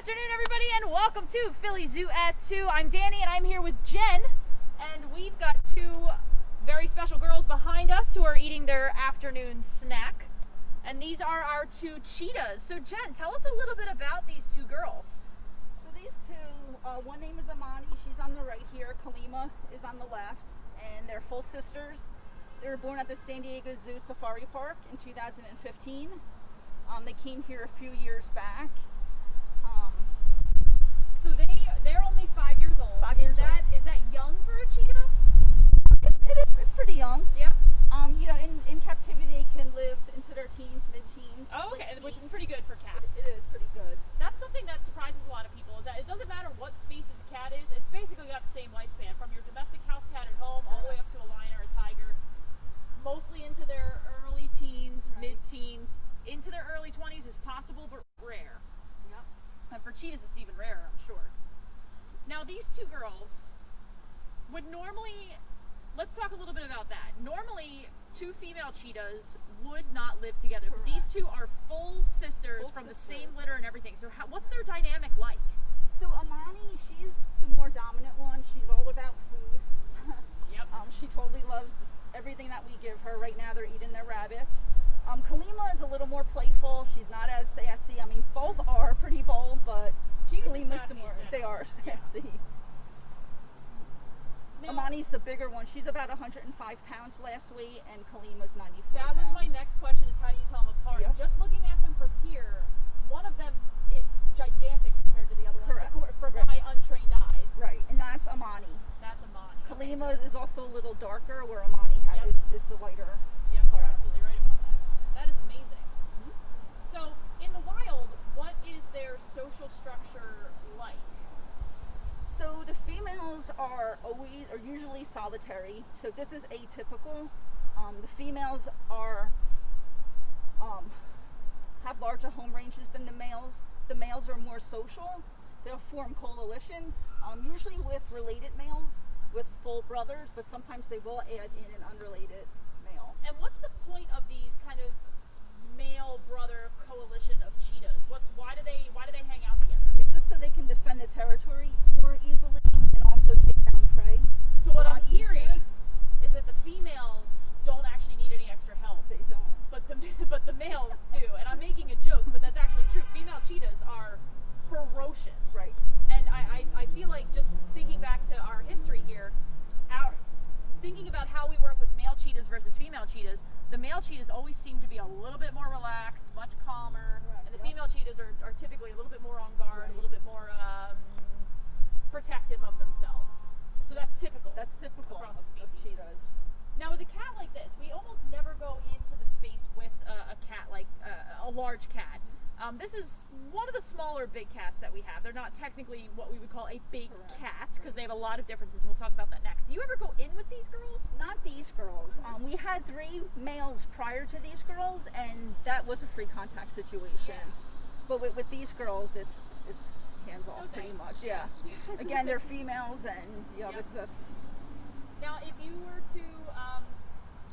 afternoon, everybody, and welcome to Philly Zoo at 2. I'm Danny, and I'm here with Jen, and we've got two very special girls behind us who are eating their afternoon snack, and these are our two cheetahs. So, Jen, tell us a little bit about these two girls. So these two, one name is Amani, she's on the right here, Kalima is on the left, and they're full sisters. They were born at the San Diego Zoo Safari Park in 2015. They came here a few years back. So they're only 5 years old. 5 years old. Is that young for a cheetah? It's pretty young. Yeah. You know, in captivity they can live into their teens, mid-teens. Oh, okay, late which is teens. pretty good for cats. It is pretty good. That's something that surprises a lot of people, is that it doesn't matter what species a cat is, it's basically got the same lifespan, from your domestic house cat at home all the way up to a lion or a tiger, mostly into their early teens, Right. mid-teens, into their early 20s is possible, but rare. Yep. And for cheetahs, it's even rarer, I'm sure. Now, these two girls would normally, let's talk a little bit about that. Normally, two female cheetahs would not live together, but these two are full sisters from the same litter and everything. So what's their dynamic like? So Amani, she's the more dominant one. She's all about food. Yep. She totally loves everything that we give her. Right now they're eating their rabbits. Kalima is a little more playful. She's not as sassy. I mean, both are pretty bold, but Kalima's the more. They are sassy. Now, Amani's the bigger one. She's about 105 pounds last weight, and Kalima's 94 that was my next question, is how do you tell them apart? Yep. Just looking at them from here, one of them is gigantic compared to the other Correct. one, from Right. my untrained eyes. Right, and that's Amani. That's Amani. Kalima is also a little darker, where Amani is the lighter. Yep, you're absolutely right about that. That is amazing. So, in the wild, what is their social structure like? So the females are usually solitary. So this is atypical. The females have larger home ranges than the males. The males are more social. They'll form coalitions, usually with related males, with full brothers, but sometimes they will add in an unrelated male. And what's the point of these kind of male-brother coalition of cheetahs? Why do they hang out together? It's just so they can defend the territory more easily and also take down prey. So what a I'm lot easier. hearing is that the females don't actually need any extra help, They don't. but the males do. And I'm making a joke, but that's actually true. Female cheetahs are ferocious. Right. And I feel like, just thinking back to our history here, thinking about how we work with male cheetahs versus female cheetahs, the male cheetahs always seem to be a little bit more relaxed, much calmer, and the female cheetahs are typically a little bit more on guard, a little bit more protective of themselves. So that's typical. That's typical across of the species. cheetahs. Now, with a cat like this, we almost never go into the space with a cat like a large cat. This is one of the smaller big cats that we have. They're not technically what we would call a big cat, because they have a lot of differences, and we'll talk about that next. Do you ever go in with these girls? Not these girls. We had 3 males prior to these girls, and that was a free contact situation. But with these girls, it's hands off pretty much. Yeah. Again, they're females, and it's just. Now, if you were to,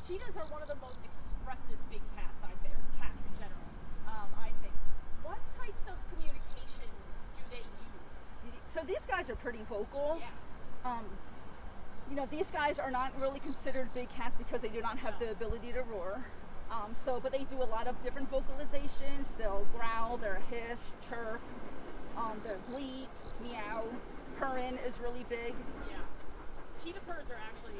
cheetahs are one of the most expressive big cats out there, cats in general, I think. What types of communication do they use? So these guys are pretty vocal. Yeah. These guys are not really considered big cats because they do not have the ability to roar. But they do a lot of different vocalizations. They'll growl, they'll hiss, chirp, they'll bleat, meow. Purring is really big. Yeah. Cheetah purrs are actually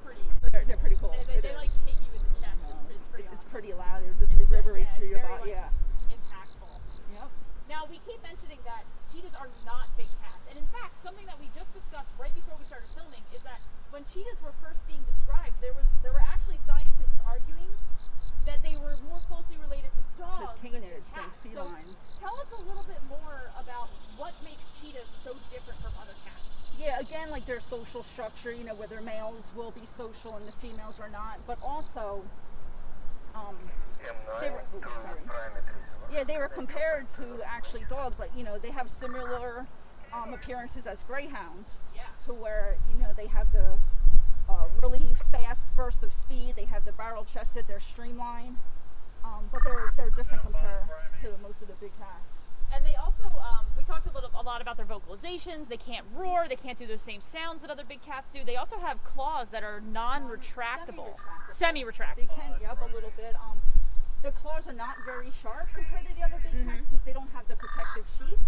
pretty. They're pretty cool. They like hit you in the chest. It's pretty It's awesome. pretty loud. It just reverberates through your body. Very, impactful. Yep. Now, we keep mentioning that cheetahs are not big cats. And in fact, something that we just discussed right before we started filming is that when cheetahs were first being described, there were actually scientists arguing that they were more closely related to dogs than to canids, cats. than So felines. tell us a little bit more about what makes cheetahs so different from other cats. Yeah, again, like their social structure, whether males will be social and the females are not, but also, they were compared to actually dogs. Like, they have similar appearances as greyhounds, to where, they have the really fast burst of speed, they have the barrel chested, they're streamlined, but they're different compared to most of the big cats. And they also, we talked a lot about their vocalizations. They can't roar. They can't do those same sounds that other big cats do. They also have claws that are non-retractable, semi-retractable. They can, yep, a little bit. The claws are not very sharp compared to the other big cats because they don't have the protective sheath.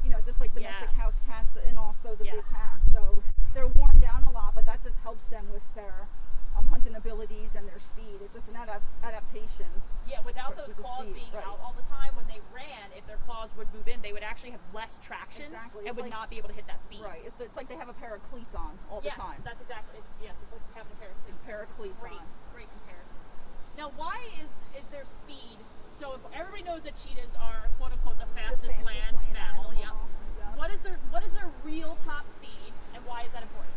You know, just like domestic house cats and also the big cats. So they're worn down a lot, but that just helps them with their hunting abilities and their speed. It's just an adaptation. Yeah, without those claws being out all the time, when they ran, if their claws would move in, they would actually have less traction and would not be able to hit that speed. Right. It's like they have a pair of cleats on all the time. Yes, that's exactly. It's like having a pair of cleats on. Great comparison. Now, why is their speed so important? Everybody knows that cheetahs are quote unquote the fastest land mammal. Yep. What is their real top speed, and why is that important?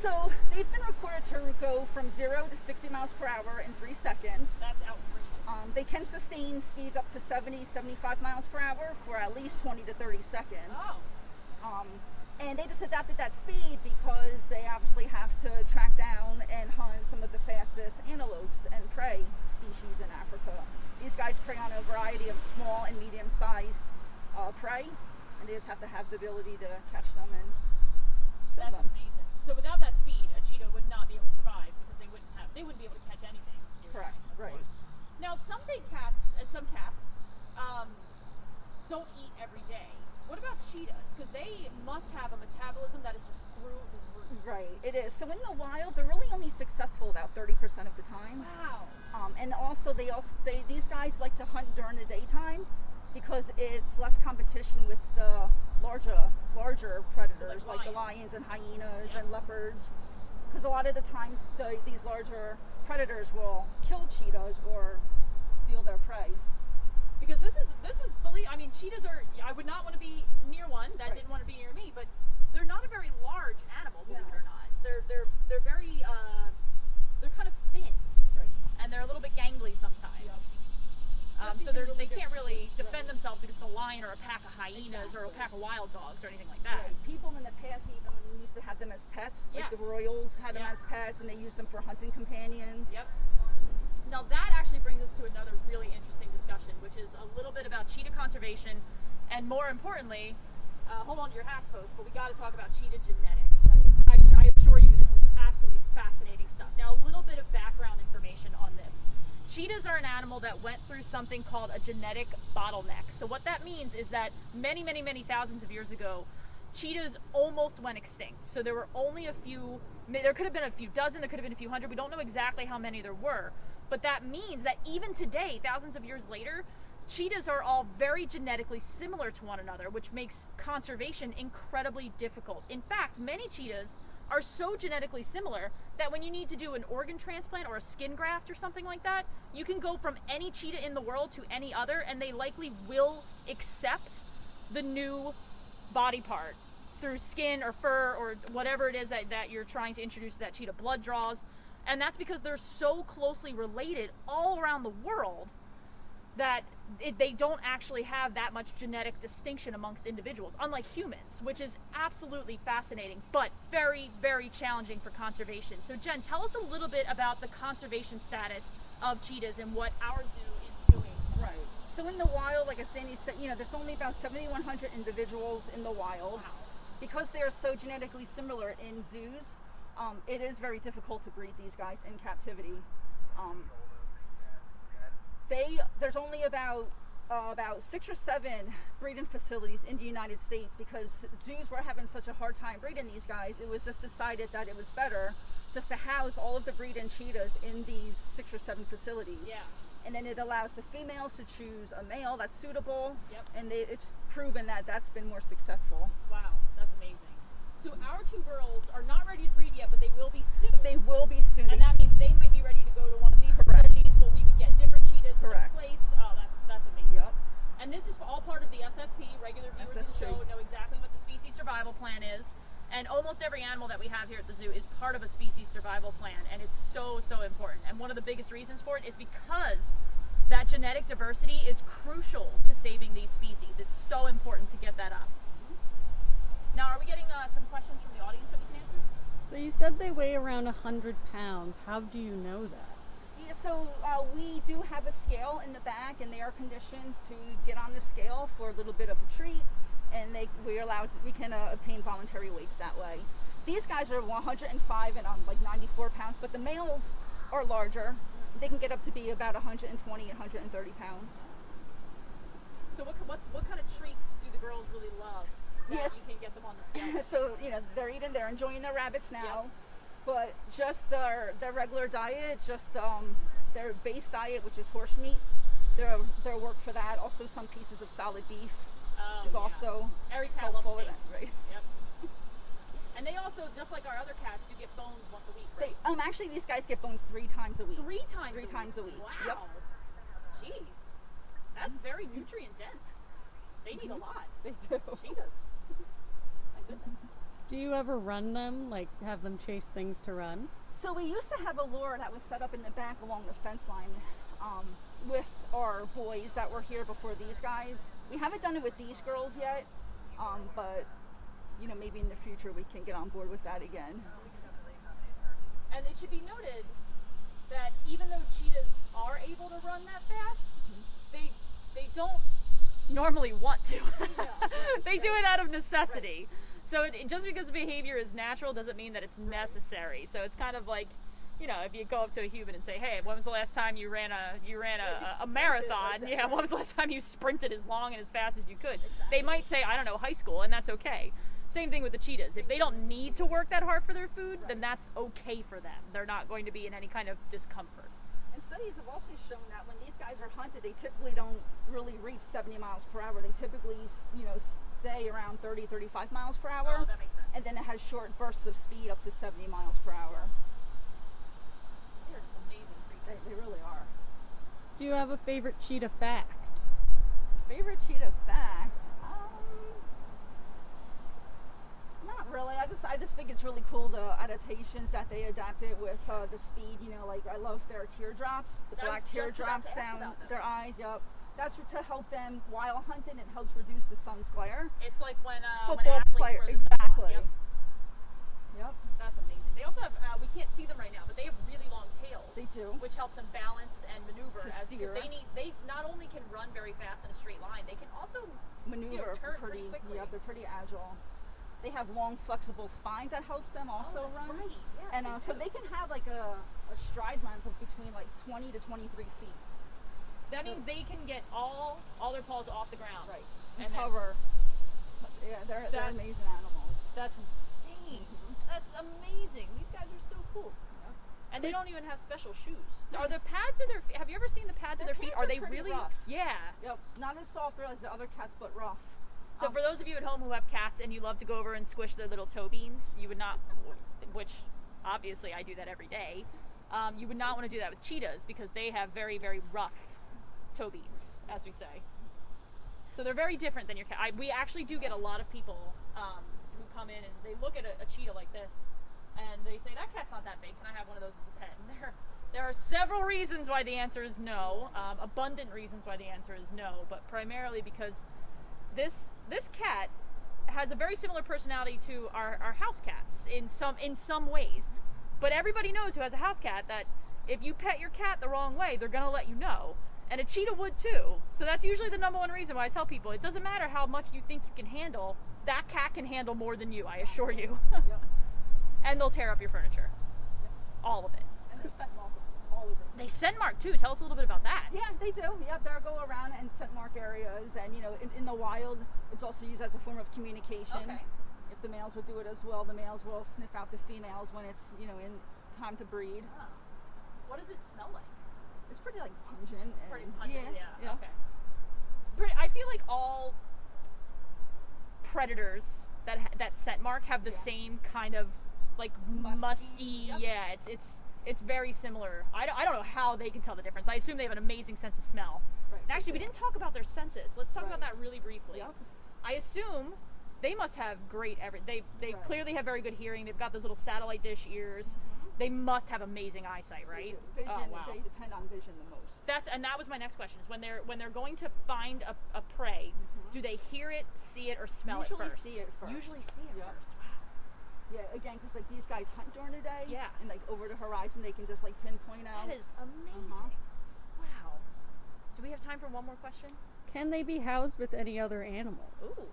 So they've been recorded to go from 0 to 60 miles per hour in 3 seconds. That's outrageous. They can sustain speeds up to 70, 75 miles per hour for at least 20 to 30 seconds. Oh. And they just adapted that speed because they obviously have to track down and hunt some of the fastest antelopes and prey species in Africa. These guys prey on a variety of small and medium-sized prey, and they just have to have the ability to catch them and kill them. That's amazing. So without that speed, a cheetah would not be able to survive because they wouldn't be able to catch anything. Correct. Right. Now, some big cats and some cats don't eat every day. What about cheetahs? Because they must have a metabolism that is just through the roof. Right, it is. So in the wild, they're really only successful about 30% of the time. Wow. And also, these guys like to hunt during the daytime because it's less competition with the larger predators like the lions and hyenas and leopards. Because a lot of the times, these larger predators will kill cheetahs or steal their prey. Because this is cheetahs are. I would not want to be near one. That didn't want to be near me. But they're not a very large animal, believe it or not. They're very they're kind of thin, and they're a little bit gangly sometimes. So they can't really defend themselves against a lion or a pack of hyenas or a pack of wild dogs or anything like that. People in the past even used to have them as pets. Like the royals had them as pets, and they used them for hunting companions. Yep. Now that actually brings us to another really interesting discussion, which is a little bit about cheetah conservation, and more importantly, hold on to your hats, folks, but we got to talk about cheetah genetics. I assure you this is absolutely fascinating stuff. Now, a little bit of background information on this. Cheetahs are an animal that went through something called a genetic bottleneck. So what that means is that many, many, many thousands of years ago, cheetahs almost went extinct. So there were only a few, there could have been a few dozen, there could have been a few hundred, we don't know exactly how many there were. But that means that even today, thousands of years later, cheetahs are all very genetically similar to one another, which makes conservation incredibly difficult. In fact, many cheetahs are so genetically similar that when you need to do an organ transplant or a skin graft or something like that, you can go from any cheetah in the world to any other, and they likely will accept the new body part through skin or fur or whatever it is that you're trying to introduce to that cheetah. Blood draws. And that's because they're so closely related all around the world that they don't actually have that much genetic distinction amongst individuals, unlike humans, which is absolutely fascinating, but very, very challenging for conservation. So Jen, tell us a little bit about the conservation status of cheetahs and what our zoo is doing. Right. So in the wild, like Sandy said, there's only about 7,100 individuals in the wild. Wow. Because they're so genetically similar in zoos, it is very difficult to breed these guys in captivity. There's only about 6 or 7 breeding facilities in the United States because zoos were having such a hard time breeding these guys. It was just decided that it was better just to house all of the breeding cheetahs in these 6 or 7 facilities. Yeah. And then it allows the females to choose a male that's suitable. Yep. And it's proven that that's been more successful. Wow, that's amazing. So our 2 girls are not ready to breed yet, but they will be soon. They will be soon. And that means they might be ready to go to one of these facilities, but we would get different cheetahs in their place. Oh, that's amazing. Yep. And this is all part of the SSP. Regular viewers of the show know exactly what the species survival plan is. And almost every animal that we have here at the zoo is part of a species survival plan, and it's so, so important. And one of the biggest reasons for it is because that genetic diversity is crucial to saving these species. It's so important to get that up. Now, are we getting some questions from the audience that we can answer? So you said they weigh around 100 pounds. How do you know that? Yeah, so we do have a scale in the back, and they are conditioned to get on the scale for a little bit of a treat. and we can obtain voluntary weights that way. These guys are 105 and like 94 pounds, but the males are larger. They can get up to be about 120 and 130 pounds. So what kind of treats do the girls really love that Yes. you can get them on the scale? So, they're enjoying their rabbits now, but just their regular diet, just their base diet, which is horse meat, their work for that. Also some pieces of solid beef is also every cat helpful loves with steak. that, right? Yep. And they also, just like our other cats, do get bones once a week, right? Actually these guys get bones 3 times a week. Three times a week. Wow. Yep. Jeez. That's very nutrient dense. They need a lot. They do. Cheetahs. My goodness. Do you ever run them? Like have them chase things to run? So we used to have a lure that was set up in the back along the fence line with our boys that were here before these guys. We haven't done it with these girls yet, but maybe in the future we can get on board with that again. And it should be noted that even though cheetahs are able to run that fast, they don't normally want to. They do it out of necessity. So just because the behavior is natural doesn't mean that it's necessary. So it's kind of like, if you go up to a human and say, "Hey, when was the last time you ran a marathon? Yeah, when was the last time you sprinted as long and as fast as you could?" Exactly. They might say, "I don't know, high school," and that's okay. Same thing with the cheetahs. If they don't need to work that hard for their food, then that's okay for them. They're not going to be in any kind of discomfort. And studies have also shown that when these guys are hunted, they typically don't really reach 70 miles per hour. They typically, stay around 30, 35 miles per hour. Oh, that makes sense. And then it has short bursts of speed up to 70 miles per hour. They're just amazing creatures. They really are. Do you have a favorite cheetah fact? Favorite cheetah fact? Not really. I just think it's really cool the adaptations that they adapted with the speed. Like I love their teardrops, the I black was just about teardrops to ask down about their those. eyes. Yep. That's to help them while hunting. It helps reduce the sun's glare. It's like when Football athletes player, wear the sunblock. exactly. Yep. Yep. That's amazing. They also have, we can't see them right now, but they have really long tails. They do. Which helps them balance and maneuver. To Because steer. they not only can run very fast in a straight line, they can also Maneuver turn pretty quickly. Yeah, they're pretty agile. They have long, flexible spines that helps them also that's run. right. Yes, And so do. they can have like a stride length of between like 20 to 23 feet. That means they can get all their paws off the ground. Right. And And then- cover. Yeah, they're That's- amazing animals. That's insane. That's amazing. These guys are so cool. And they don't even have special shoes. Are the pads in their feet? Have you ever seen the pads in Their their feet? pads Are are they pretty really rough. Yeah. Yep. Not as soft as the other cats, but rough. So for those of you at home who have cats and you love to go over and squish their little toe beans, you would not, which obviously I do that every day, you would not want to do that with cheetahs because they have very, very rough toe beans, as we say. So they're very different than your cat. We actually do get a lot of people who come in and they look at a cheetah like this and they say, "That cat's not that big. Can I have one of those as a pet?" And there are several reasons why the answer is no, abundant reasons why the answer is no, but primarily because this cat has a very similar personality to our house cats in some ways. But everybody knows who has a house cat that if you pet your cat the wrong way, they're gonna let you know. And a cheetah would too. So that's usually the number one reason why I tell people it doesn't matter how much you think you can handle, that cat can handle more than you, I assure you. Yep. And they'll tear up your furniture. All of it. And they're scent marked all over. They scent mark too. Tell us a little bit about that. Yeah, they do. Yep, they'll go around and scent mark areas, and in the wild, it's also used as a form of communication. Okay. If the males will do it as well, the males will sniff out the females when it's in time to breed. Oh. What does it smell like? It's pretty like pungent. And, Pretty pungent, yeah. yeah. Okay. I feel like all predators that scent mark have the Yeah. same kind of like musty. Yep. Yeah, it's very similar. I don't know how they can tell the difference. I assume they have an amazing sense of smell. Right. And actually, we didn't talk about their senses. Let's talk about Right. that really briefly. Yep. I assume they must have great they Right. clearly have very good hearing. They've got those little satellite dish ears. They must have amazing eyesight, right? Vision. Oh, wow. They depend on vision the most. That was my next question. Is when they're going to find a prey, do they hear it, see it, or smell Usually it first? see it first. Usually see it Yep. first. Wow. Yeah, again, because like these guys hunt during the day. Yeah. And like over the horizon, they can just like pinpoint out. That is amazing. Wow. Do we have time for one more question? Can they be housed with any other animals? Ooh.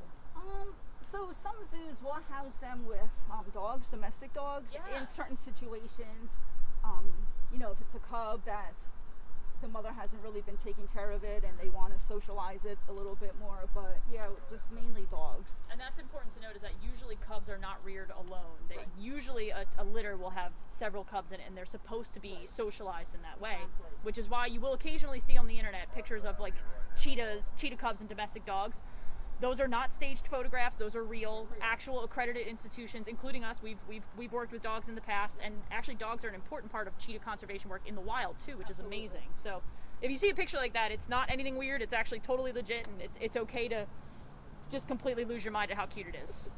So some zoos will house them with dogs, domestic dogs, in Yes. certain situations. You know, if it's a cub that's the mother hasn't really been taking care of it and they want to socialize it a little bit more, but yeah, just mainly dogs. And that's important to note is that usually cubs are not reared alone. They Right. usually a litter will have several cubs in it, and they're supposed to be socialized in that way. Exactly. Which is why you will occasionally see on the internet pictures of like cheetah cubs and domestic dogs. Those are not staged photographs. Those are real, actual accredited institutions, including us. We've worked with dogs in the past, and actually dogs are an important part of cheetah conservation work in the wild too, which is amazing. So if you see a picture like that, it's not anything weird. It's actually totally legit, and it's okay to just completely lose your mind at how cute it is.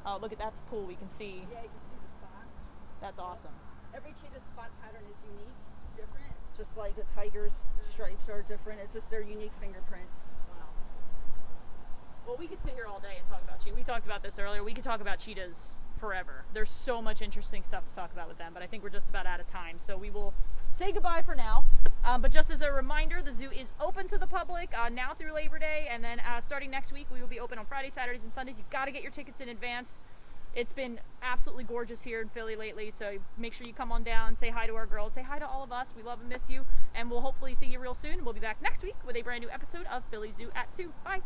Oh, look at that's cool. We can see. Yeah, you can see the spots. That's awesome. Every cheetah spot pattern is unique, different. Just like a tiger's stripes are different. It's just their unique fingerprint. Wow. Well, we could sit here all day and talk about cheetahs. We talked about this earlier. We could talk about cheetahs forever. There's so much interesting stuff to talk about with them, but I think we're just about out of time. So we will say goodbye for now. But just as a reminder, the zoo is open to the public now through Labor Day, and then starting next week, we will be open on Fridays, Saturdays, and Sundays. You've got to get your tickets in advance. It's been absolutely gorgeous here in Philly lately, so make sure you come on down, say hi to our girls, say hi to all of us. We love and miss you, and we'll hopefully see you real soon. We'll be back next week with a brand new episode of Philly Zoo at 2. Bye!